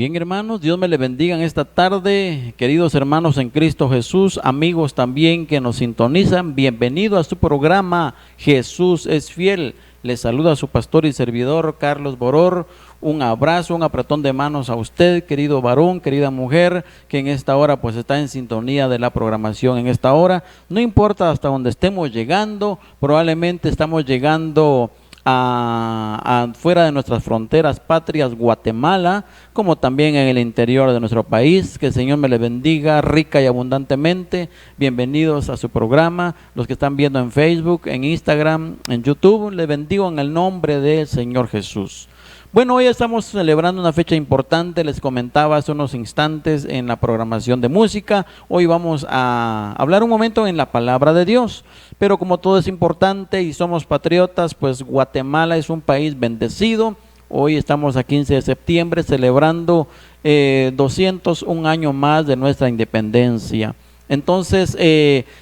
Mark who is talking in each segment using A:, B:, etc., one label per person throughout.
A: Bien, hermanos, Dios me le bendiga en esta tarde, queridos hermanos en Cristo Jesús, amigos también que nos sintonizan, bienvenido a su programa Jesús es fiel. Les saluda a su pastor y servidor Carlos Boror. Un abrazo, un apretón de manos a usted, querido varón, querida mujer, que en esta hora pues está en sintonía de la programación. En esta hora, no importa hasta donde estemos llegando, probablemente estamos llegando fuera de nuestras fronteras patrias, Guatemala, como también en el interior de nuestro país. Que el Señor me le bendiga rica y abundantemente. Bienvenidos a su programa, los que están viendo en Facebook, en Instagram, en YouTube, le bendigo en el nombre del Señor Jesús. Bueno, hoy estamos celebrando una fecha importante, les comentaba hace unos instantes en la programación de música. Hoy vamos a hablar un momento en la palabra de Dios, pero como todo es importante y somos patriotas, pues Guatemala es un país bendecido. Hoy estamos a 15 de septiembre celebrando 201 años más de nuestra independencia. Entonces,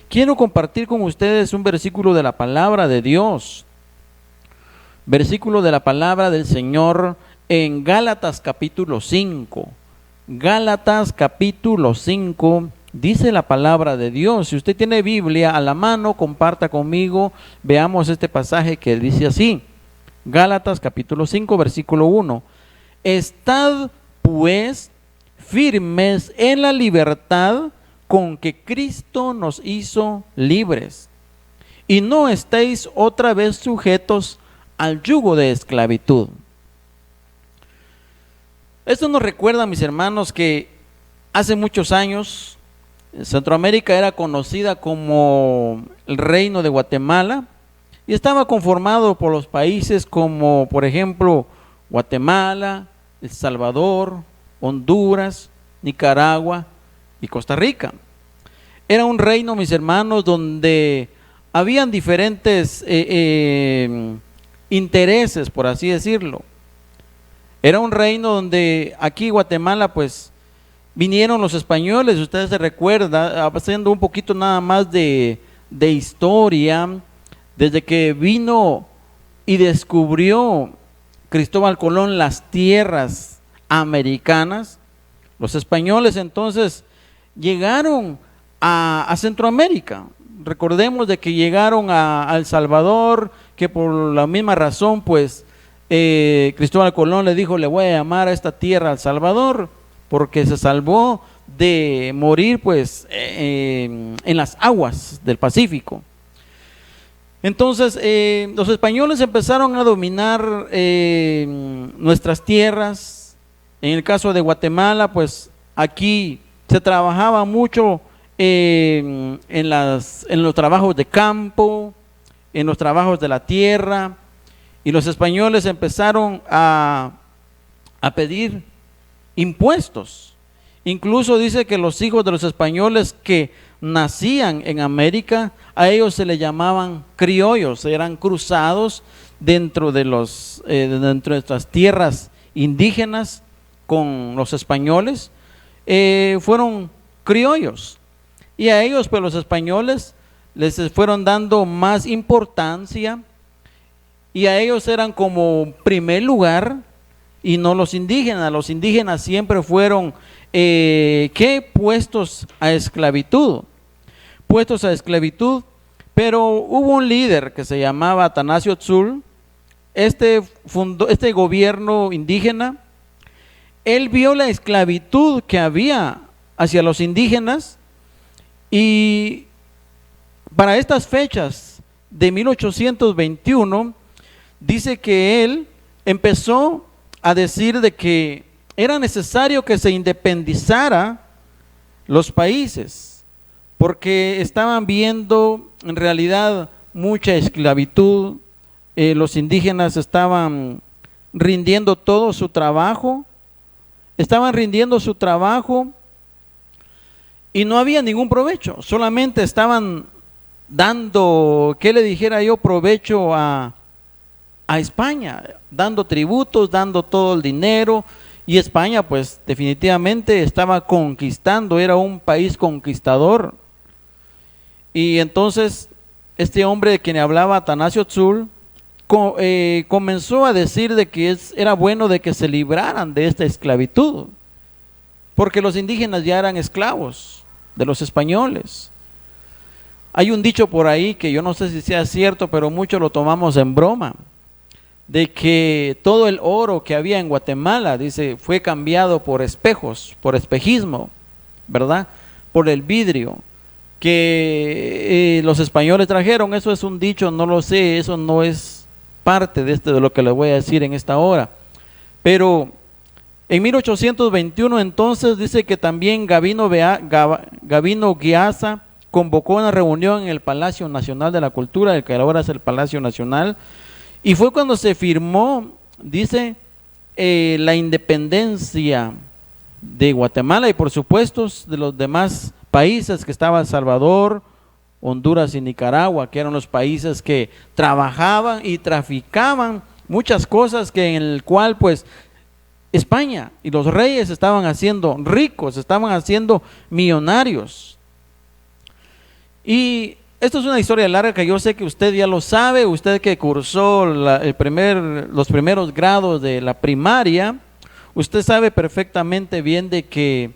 A: quiero compartir con ustedes un versículo de la palabra de Dios. Versículo de la palabra del Señor en Gálatas capítulo 5. Gálatas capítulo 5, dice la palabra de Dios. Si usted tiene Biblia a la mano, comparta conmigo, veamos este pasaje que dice así. Gálatas capítulo 5, versículo 1. Estad pues firmes en la libertad con que Cristo nos hizo libres, y no estéis otra vez sujetos al yugo de esclavitud. Esto nos recuerda, mis hermanos, que hace muchos años Centroamérica era conocida como el Reino de Guatemala y estaba conformado por los países como, por ejemplo, Guatemala, El Salvador, Honduras, Nicaragua y Costa Rica. Era un reino, mis hermanos, donde habían diferentes intereses, por así decirlo. Era un reino donde aquí Guatemala pues vinieron los españoles. Ustedes se recuerdan, haciendo un poquito nada más de historia, desde que vino y descubrió Cristóbal Colón las tierras americanas, los españoles entonces llegaron a Centroamérica. Recordemos de que llegaron a El Salvador, que por la misma razón pues Cristóbal Colón le dijo: le voy a llamar a esta tierra El Salvador, porque se salvó de morir pues en las aguas del Pacífico. Entonces los españoles empezaron a dominar nuestras tierras. En el caso de Guatemala, pues aquí se trabajaba mucho en los trabajos de campo, en los trabajos de la tierra, y los españoles empezaron a pedir impuestos. Incluso dice que los hijos de los españoles que nacían en América, a ellos se les llamaban criollos, eran cruzados dentro de nuestras tierras indígenas con los españoles, fueron criollos. Y a ellos, pues los españoles les fueron dando más importancia, y a ellos eran como primer lugar y no los indígenas. Los indígenas siempre fueron puestos a esclavitud, pero hubo un líder que se llamaba Atanasio Tzul. Fundó este gobierno indígena. Él vio la esclavitud que había hacia los indígenas, y para estas fechas de 1821 dice que él empezó a decir de que era necesario que se independizara los países, porque estaban viendo en realidad mucha esclavitud. Los indígenas estaban rindiendo todo su trabajo, y no había ningún provecho, solamente estaban dando, ¿qué le dijera yo?, provecho a España, dando tributos, dando todo el dinero. Y España pues definitivamente estaba conquistando, era un país conquistador. Y entonces este hombre de quien hablaba, Atanasio Tzul, comenzó a decir de que era bueno de que se libraran de esta esclavitud. porque los indígenas ya eran esclavos de los españoles. Hay un dicho por ahí que yo no sé si sea cierto, pero muchos lo tomamos en broma, de que todo el oro que había en Guatemala, dice, fue cambiado por espejos, por espejismo, ¿verdad? Por el vidrio que los españoles trajeron. Eso es un dicho, no lo sé, eso no es parte de lo que les voy a decir en esta hora. Pero en 1821 entonces dice que también Gabino Guiaza convocó una reunión en el Palacio Nacional de la Cultura, el que ahora es el Palacio Nacional, y fue cuando se firmó, dice, la independencia de Guatemala y por supuesto de los demás países que estaban Salvador, Honduras y Nicaragua, que eran los países que trabajaban y traficaban muchas cosas que en el cual pues España y los reyes estaban haciendo ricos, estaban haciendo millonarios. Y esto es una historia larga que yo sé que usted ya lo sabe, usted que cursó los primeros grados de la primaria, usted sabe perfectamente bien de que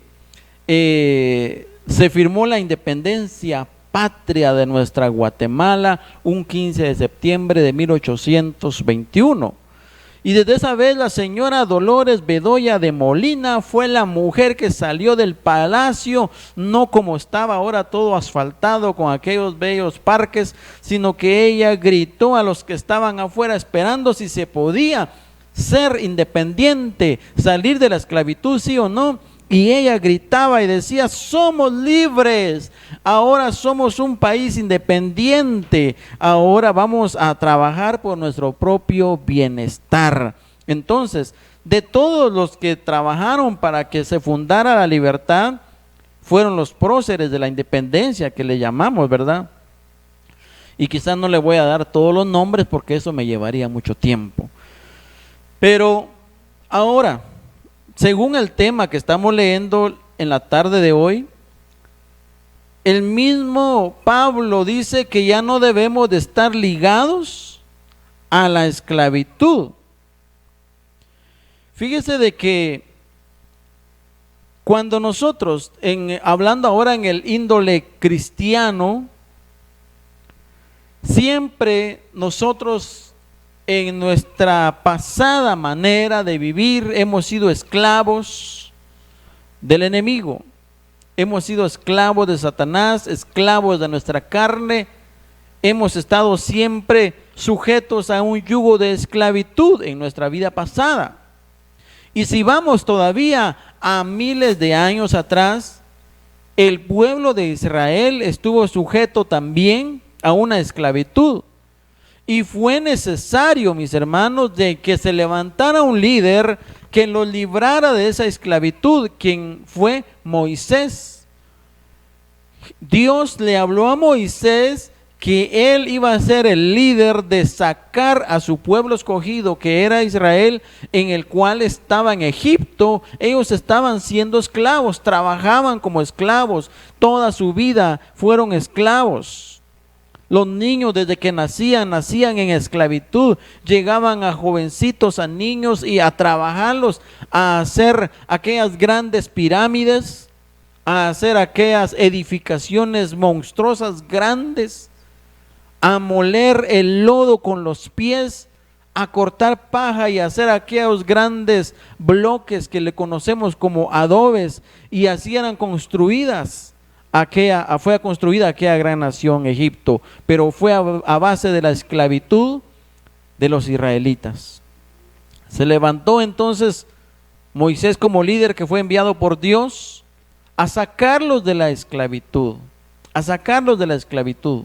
A: se firmó la independencia patria de nuestra Guatemala un 15 de septiembre de 1821. Y desde esa vez la señora Dolores Bedoya de Molina fue la mujer que salió del palacio, no como estaba ahora todo asfaltado con aquellos bellos parques, sino que ella gritó a los que estaban afuera esperando si se podía ser independiente, salir de la esclavitud, sí o no. Y ella gritaba y decía, somos libres, ahora somos un país independiente, ahora vamos a trabajar por nuestro propio bienestar. Entonces, de todos los que trabajaron para que se fundara la libertad, fueron los próceres de la independencia, que le llamamos, ¿verdad? Y quizás no le voy a dar todos los nombres porque eso me llevaría mucho tiempo. Pero ahora, según el tema que estamos leyendo en la tarde de hoy, el mismo Pablo dice que ya no debemos de estar ligados a la esclavitud. Fíjese de que cuando nosotros, hablando ahora en el índole cristiano, siempre nosotros en nuestra pasada manera de vivir hemos sido esclavos del enemigo, hemos sido esclavos de Satanás, esclavos de nuestra carne, hemos estado siempre sujetos a un yugo de esclavitud en nuestra vida pasada. Y si vamos todavía a miles de años atrás, el pueblo de Israel estuvo sujeto también a una esclavitud. Y fue necesario, mis hermanos, de que se levantara un líder que los librara de esa esclavitud, quien fue Moisés. Dios le habló a Moisés que él iba a ser el líder de sacar a su pueblo escogido, que era Israel, en el cual estaba en Egipto. Ellos estaban siendo esclavos, trabajaban como esclavos, toda su vida fueron esclavos. Los niños desde que nacían en esclavitud, llegaban a jovencitos, a niños y a trabajarlos, a hacer aquellas grandes pirámides, a hacer aquellas edificaciones monstruosas grandes, a moler el lodo con los pies, a cortar paja y hacer aquellos grandes bloques que le conocemos como adobes, y así eran construidas. Fue construida aquella gran nación, Egipto, pero fue a base de la esclavitud de los israelitas. Se levantó entonces Moisés como líder que fue enviado por Dios a sacarlos de la esclavitud, a sacarlos de la esclavitud.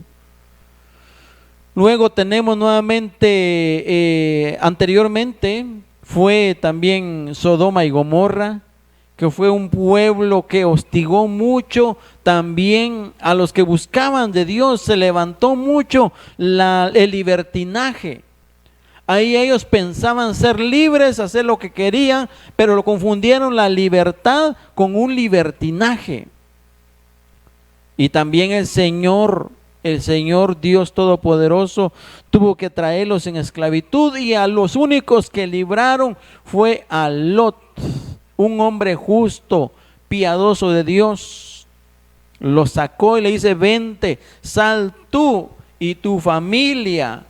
A: Luego tenemos nuevamente, anteriormente fue también Sodoma y Gomorra, que fue un pueblo que hostigó mucho también a los que buscaban de Dios. Se levantó mucho el libertinaje. Ahí ellos pensaban ser libres, hacer lo que querían, pero lo confundieron la libertad con un libertinaje. Y también el Señor Dios Todopoderoso tuvo que traerlos en esclavitud, y a los únicos que libraron fue a Lot, un hombre justo, piadoso de Dios. Lo sacó y le dice: vente, sal tú y tu familia,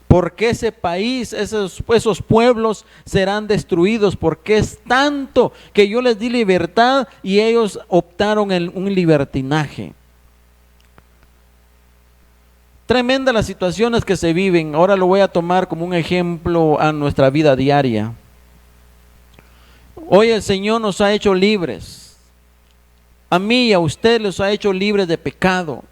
A: porque ese país, esos pueblos serán destruidos, porque es tanto que yo les di libertad y ellos optaron en un libertinaje. Tremenda las situaciones que se viven. Ahora lo voy a tomar como un ejemplo a nuestra vida diaria. Hoy el Señor nos ha hecho libres. A mí y a usted los ha hecho libres de pecado.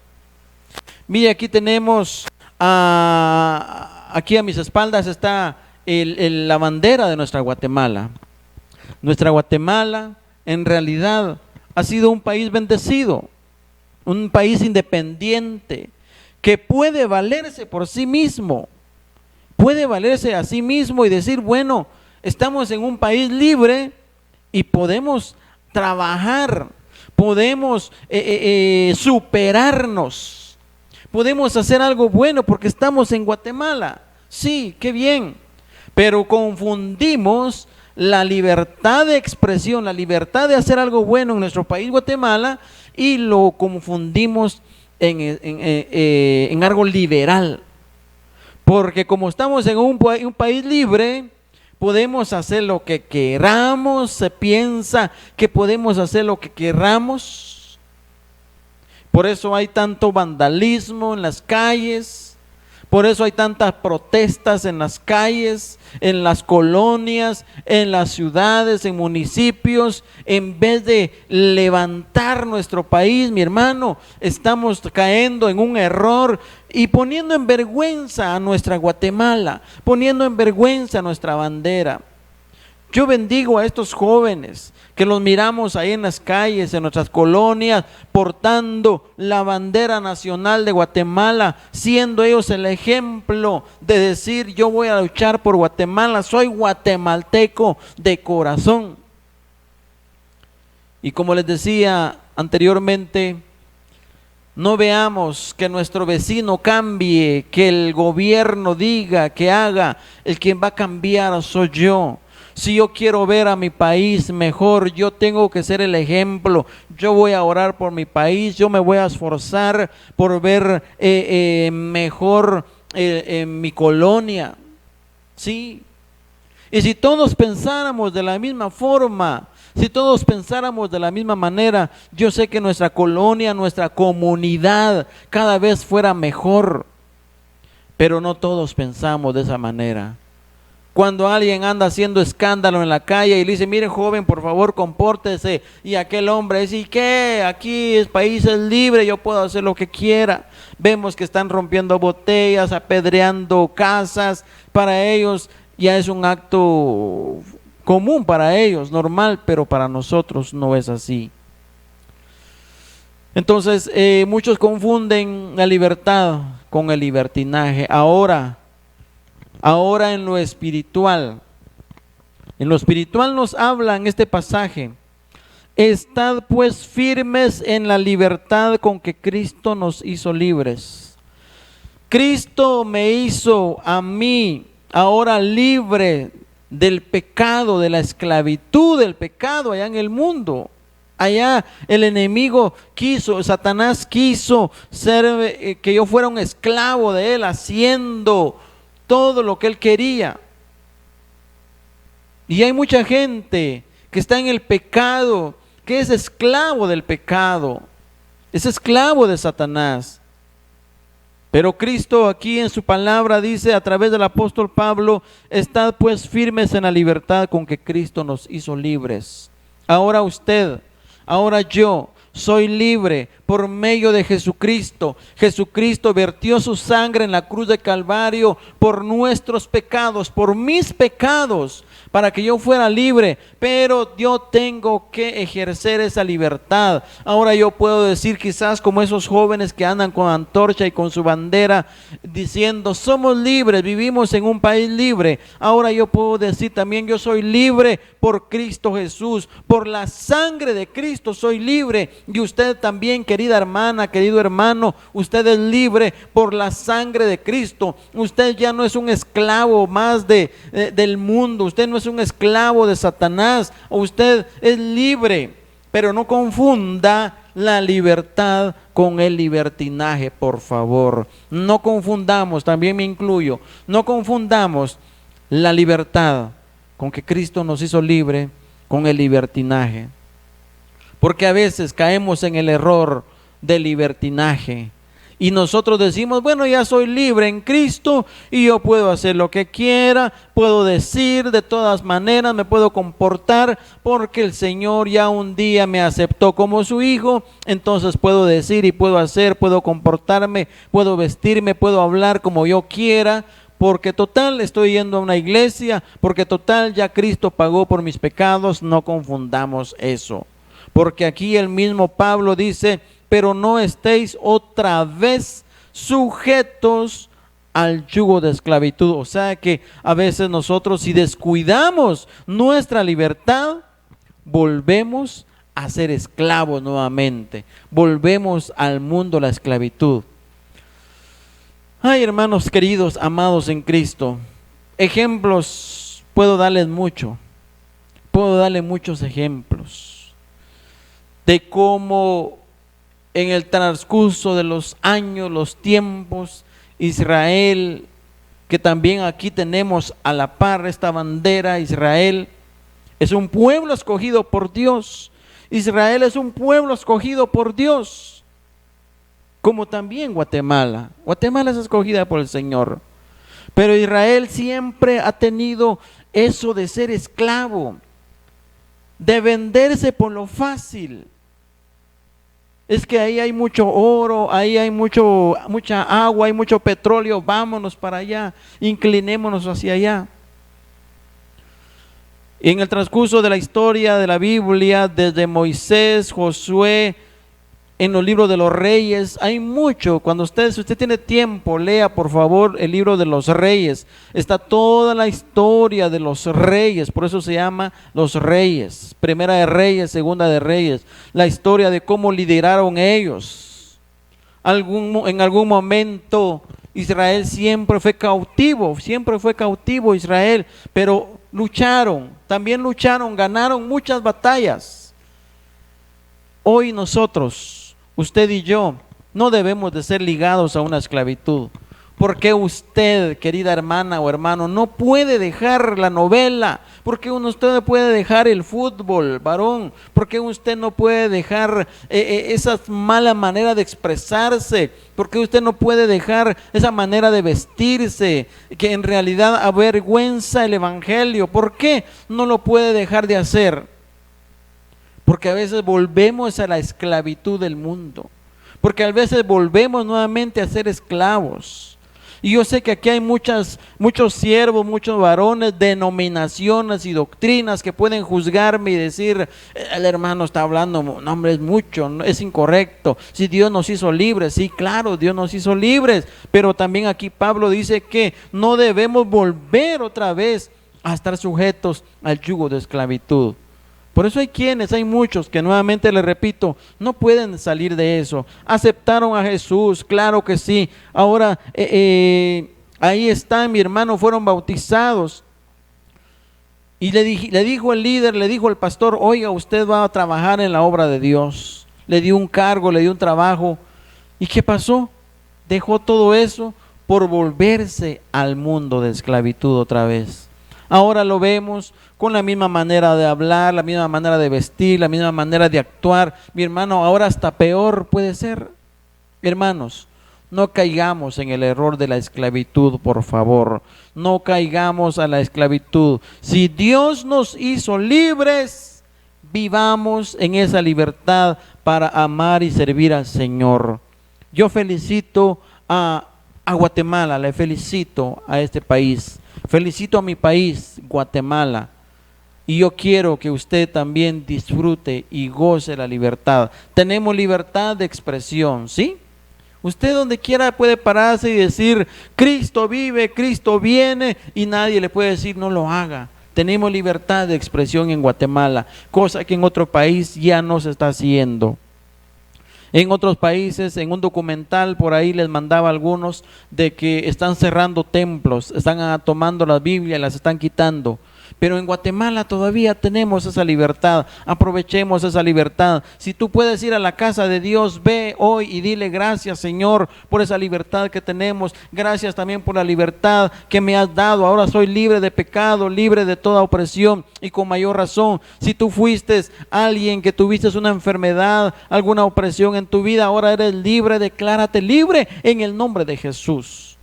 A: Mire, aquí tenemos, aquí a mis espaldas está la bandera de nuestra Guatemala. Nuestra Guatemala en realidad ha sido un país bendecido, un país independiente, que puede valerse por sí mismo, puede valerse a sí mismo y decir: bueno, estamos en un país libre y podemos trabajar, podemos superarnos, podemos hacer algo bueno porque estamos en Guatemala. Sí, qué bien, pero confundimos la libertad de expresión, la libertad de hacer algo bueno en nuestro país Guatemala, y lo confundimos en algo liberal, porque como estamos en un país libre, podemos hacer lo que queramos, se piensa que podemos hacer lo que queramos. Por eso hay tanto vandalismo en las calles, por eso hay tantas protestas en las calles, en las colonias, en las ciudades, en municipios. En vez de levantar nuestro país, mi hermano, estamos cayendo en un error y poniendo en vergüenza a nuestra Guatemala, poniendo en vergüenza a nuestra bandera. Yo bendigo a estos jóvenes que los miramos ahí en las calles, en nuestras colonias, portando la bandera nacional de Guatemala, siendo ellos el ejemplo de decir: yo voy a luchar por Guatemala, soy guatemalteco de corazón. Y como les decía anteriormente, no veamos que nuestro vecino cambie, que el gobierno diga, que haga. El quien va a cambiar soy yo. Si yo quiero ver a mi país mejor, yo tengo que ser el ejemplo. Yo voy a orar por mi país, yo me voy a esforzar por ver mejor mi colonia. Sí. Y si todos pensáramos de la misma forma, si todos pensáramos de la misma manera, yo sé que nuestra colonia, nuestra comunidad cada vez fuera mejor. Pero no todos pensamos de esa manera. Cuando alguien anda haciendo escándalo en la calle y le dice: mire, joven, por favor, compórtese, y aquel hombre dice: ¿y qué? Aquí el país es libre, yo puedo hacer lo que quiera. Vemos que están rompiendo botellas, apedreando casas. Para ellos ya es un acto común, para ellos, normal, pero para nosotros no es así. Entonces, muchos confunden la libertad con el libertinaje. Ahora en lo espiritual nos habla en este pasaje: estad pues firmes en la libertad con que Cristo nos hizo libres. Cristo me hizo a mí ahora libre del pecado, de la esclavitud del pecado allá en el mundo. Allá el enemigo quiso, Satanás quiso que yo fuera un esclavo de él, haciendo todo lo que él quería. Y hay mucha gente que está en el pecado, que es esclavo del pecado, es esclavo de Satanás. Pero Cristo aquí en su palabra dice a través del apóstol Pablo: estad pues firmes en la libertad con que Cristo nos hizo libres. Ahora usted, ahora yo soy libre por medio de Jesucristo. Jesucristo vertió su sangre en la cruz de Calvario por nuestros pecados, por mis pecados, para que yo fuera libre. Pero yo tengo que ejercer esa libertad. Ahora yo puedo decir, quizás como esos jóvenes que andan con antorcha y con su bandera, diciendo: somos libres, vivimos en un país libre. Ahora yo puedo decir también: yo soy libre por Cristo Jesús, por la sangre de Cristo soy libre. Y usted también, querida hermana, querido hermano, usted es libre por la sangre de Cristo. Usted ya no es un esclavo más del mundo, usted no es un esclavo de Satanás, usted es libre. Pero no confunda la libertad con el libertinaje, por favor. No confundamos, también me incluyo, no confundamos la libertad con que Cristo nos hizo libre con el libertinaje. Porque a veces caemos en el error del libertinaje. Y nosotros decimos, bueno, ya soy libre en Cristo y yo puedo hacer lo que quiera, puedo decir de todas maneras, me puedo comportar porque el Señor ya un día me aceptó como su hijo, entonces puedo decir y puedo hacer, puedo comportarme, puedo vestirme, puedo hablar como yo quiera, porque total estoy yendo a una iglesia, porque total ya Cristo pagó por mis pecados. No confundamos eso, porque aquí el mismo Pablo dice, pero no estéis otra vez sujetos al yugo de esclavitud. O sea que a veces nosotros, si descuidamos nuestra libertad, volvemos a ser esclavos nuevamente, volvemos al mundo la esclavitud. Ay, hermanos queridos, amados en Cristo, ejemplos puedo darles mucho, puedo darle muchos ejemplos de cómo en el transcurso de los años, los tiempos, Israel, que también aquí tenemos a la par esta bandera, Israel es un pueblo escogido por Dios. Israel es un pueblo escogido por Dios, como también Guatemala. Guatemala es escogida por el Señor, pero Israel siempre ha tenido eso de ser esclavo, de venderse por lo fácil. Es que ahí hay mucho oro, ahí hay mucha agua, hay mucho petróleo, vámonos para allá, inclinémonos hacia allá. Y en el transcurso de la historia de la Biblia, desde Moisés, Josué, en los libros de los reyes, hay mucho. Si usted tiene tiempo, lea por favor el libro de los reyes. Está toda la historia de los reyes, por eso se llama los reyes. Primera de Reyes, Segunda de Reyes. La historia de cómo lideraron ellos. En algún momento Israel siempre fue cautivo Israel, pero también lucharon, ganaron muchas batallas. Hoy nosotros, usted y yo, no debemos de ser ligados a una esclavitud. ¿Por qué usted, querida hermana o hermano, no puede dejar la novela? ¿Por qué usted no puede dejar el fútbol, varón? ¿Por qué usted no puede dejar esa mala manera de expresarse? ¿Por qué usted no puede dejar esa manera de vestirse, que en realidad avergüenza el evangelio? ¿Por qué no lo puede dejar de hacer? Porque a veces volvemos a la esclavitud del mundo, porque a veces volvemos nuevamente a ser esclavos. Y yo sé que aquí hay muchos siervos, muchos varones, denominaciones y doctrinas que pueden juzgarme y decir, el hermano está hablando, no hombre, es mucho, es incorrecto. Si Dios nos hizo libres, sí, claro, Dios nos hizo libres, pero también aquí Pablo dice que no debemos volver otra vez a estar sujetos al yugo de esclavitud. Por eso hay muchos que, nuevamente les repito, no pueden salir de eso. Aceptaron a Jesús, claro que sí. Ahora ahí están, mi hermano, fueron bautizados. Y le dijo el líder, le dijo el pastor, oiga, usted va a trabajar en la obra de Dios. Le dio un cargo, le dio un trabajo. ¿Y qué pasó? Dejó todo eso por volverse al mundo de esclavitud otra vez. Ahora lo vemos con la misma manera de hablar, la misma manera de vestir, la misma manera de actuar. Mi hermano, ahora hasta peor puede ser. Hermanos, no caigamos en el error de la esclavitud, por favor. No caigamos a la esclavitud. Si Dios nos hizo libres, vivamos en esa libertad para amar y servir al Señor. Yo felicito a Guatemala, le felicito a este país. Felicito a mi país, Guatemala, y yo quiero que usted también disfrute y goce la libertad. Tenemos libertad de expresión, ¿sí? Usted donde quiera puede pararse y decir, Cristo vive, Cristo viene, y nadie le puede decir no lo haga. Tenemos libertad de expresión en Guatemala, cosa que en otro país ya no se está haciendo. En otros países, en un documental por ahí les mandaba a algunos de que están cerrando templos, están tomando la Biblia y las están quitando. Pero en Guatemala todavía tenemos esa libertad. Aprovechemos esa libertad. Si tú puedes ir a la casa de Dios, ve hoy y dile gracias, Señor, por esa libertad que tenemos. Gracias también por la libertad que me has dado. Ahora soy libre de pecado, libre de toda opresión, y con mayor razón. Si tú fuiste alguien que tuviste una enfermedad, alguna opresión en tu vida, ahora eres libre. Declárate libre en el nombre de Jesús.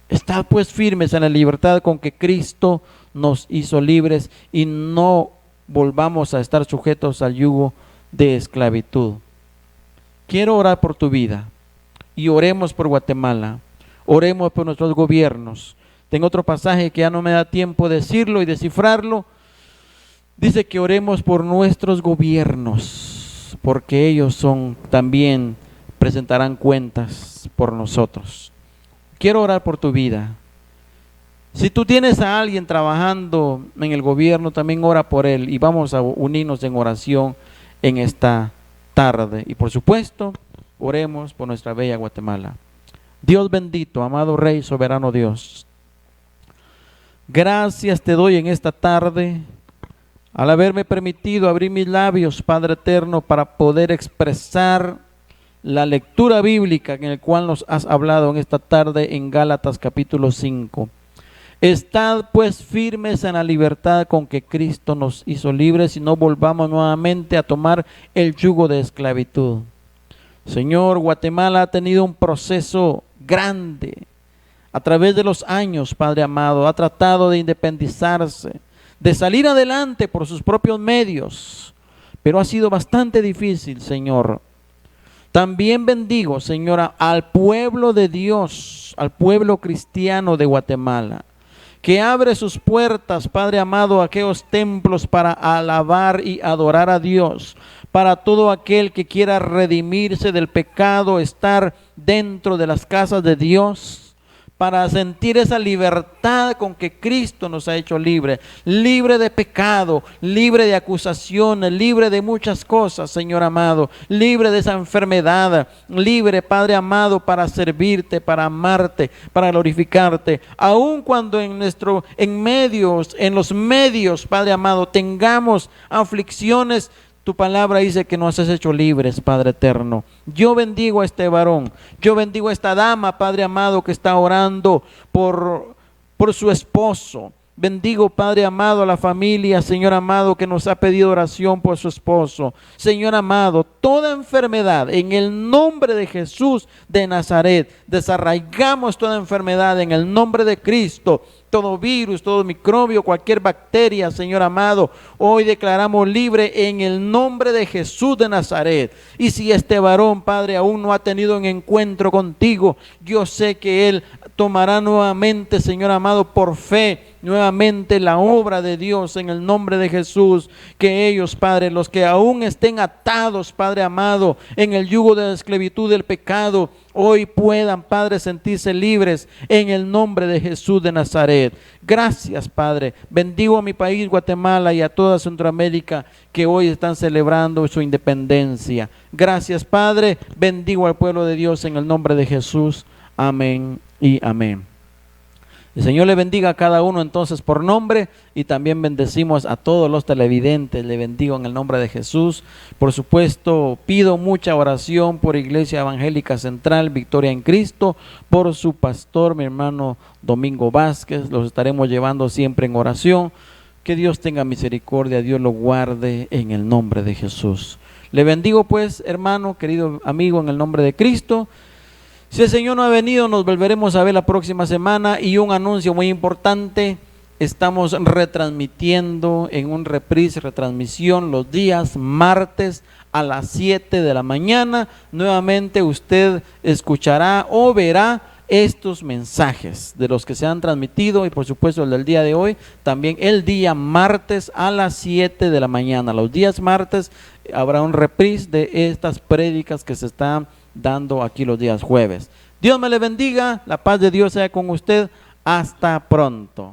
A: Estad pues firmes en la libertad con que Cristo nos hizo libres, y no volvamos a estar sujetos al yugo de esclavitud. Quiero orar por tu vida, y oremos por Guatemala, oremos por nuestros gobiernos. Tengo otro pasaje que ya no me da tiempo de decirlo y descifrarlo. Dice que oremos por nuestros gobiernos, porque ellos también presentarán cuentas por nosotros. Quiero orar por tu vida. Si tú tienes a alguien trabajando en el gobierno, también ora por él, y vamos a unirnos en oración en esta tarde. Y por supuesto, oremos por nuestra bella Guatemala. Dios bendito, amado Rey, soberano Dios, gracias te doy en esta tarde al haberme permitido abrir mis labios, Padre eterno, para poder expresar la lectura bíblica en el cual nos has hablado en esta tarde en Gálatas capítulo 5. Estad pues firmes en la libertad con que Cristo nos hizo libres, y no volvamos nuevamente a tomar el yugo de esclavitud. Señor, Guatemala ha tenido un proceso grande a través de los años, Padre amado. Ha tratado de independizarse, de salir adelante por sus propios medios, pero ha sido bastante difícil, Señor. También bendigo, Señora, al pueblo de Dios, al pueblo cristiano de Guatemala, que abre sus puertas, Padre amado, a aquellos templos para alabar y adorar a Dios, para todo aquel que quiera redimirse del pecado, estar dentro de las casas de Dios, para sentir esa libertad con que Cristo nos ha hecho libre, libre de pecado, libre de acusaciones, libre de muchas cosas, Señor amado, libre de esa enfermedad, libre, Padre amado, para servirte, para amarte, para glorificarte, aun cuando en los medios, Padre amado, tengamos aflicciones. Tu palabra dice que nos has hecho libres, Padre eterno. Yo bendigo a este varón, yo bendigo a esta dama, Padre amado, que está orando por su esposo. Bendigo, Padre amado, a la familia, Señor amado, que nos ha pedido oración por su esposo. Señor amado, toda enfermedad, en el nombre de Jesús de Nazaret, desarraigamos toda enfermedad en el nombre de Cristo. Todo virus, todo microbio, cualquier bacteria, Señor amado, hoy declaramos libre en el nombre de Jesús de Nazaret. Y si este varón, Padre, aún no ha tenido un encuentro contigo, yo sé que él tomará nuevamente, Señor amado, por fe, nuevamente la obra de Dios en el nombre de Jesús. Que ellos, Padre, los que aún estén atados, Padre amado, en el yugo de la esclavitud del pecado, hoy puedan, Padre, sentirse libres en el nombre de Jesús de Nazaret. Gracias, Padre. Bendigo a mi país, Guatemala, y a toda Centroamérica, que hoy están celebrando su independencia. Gracias, Padre. Bendigo al pueblo de Dios en el nombre de Jesús. Amén y amén. El Señor le bendiga a cada uno entonces por nombre, y también bendecimos a todos los televidentes. Le bendigo en el nombre de Jesús. Por supuesto, pido mucha oración por Iglesia Evangélica Central Victoria en Cristo, por su pastor, mi hermano Domingo Vázquez. Los estaremos llevando siempre en oración. Que Dios tenga misericordia, Dios lo guarde en el nombre de Jesús. Le bendigo pues, hermano, querido amigo, en el nombre de Cristo. Si el Señor no ha venido, nos volveremos a ver la próxima semana. Y un anuncio muy importante: estamos retransmitiendo en un retransmisión los días martes a las 7 de la mañana. Nuevamente usted escuchará o verá estos mensajes de los que se han transmitido, y por supuesto el del día de hoy, también el día martes a las 7 de la mañana. Los días martes habrá un reprise de estas prédicas que se están dando aquí los días jueves. Dios me le bendiga, la paz de Dios sea con usted. Hasta pronto.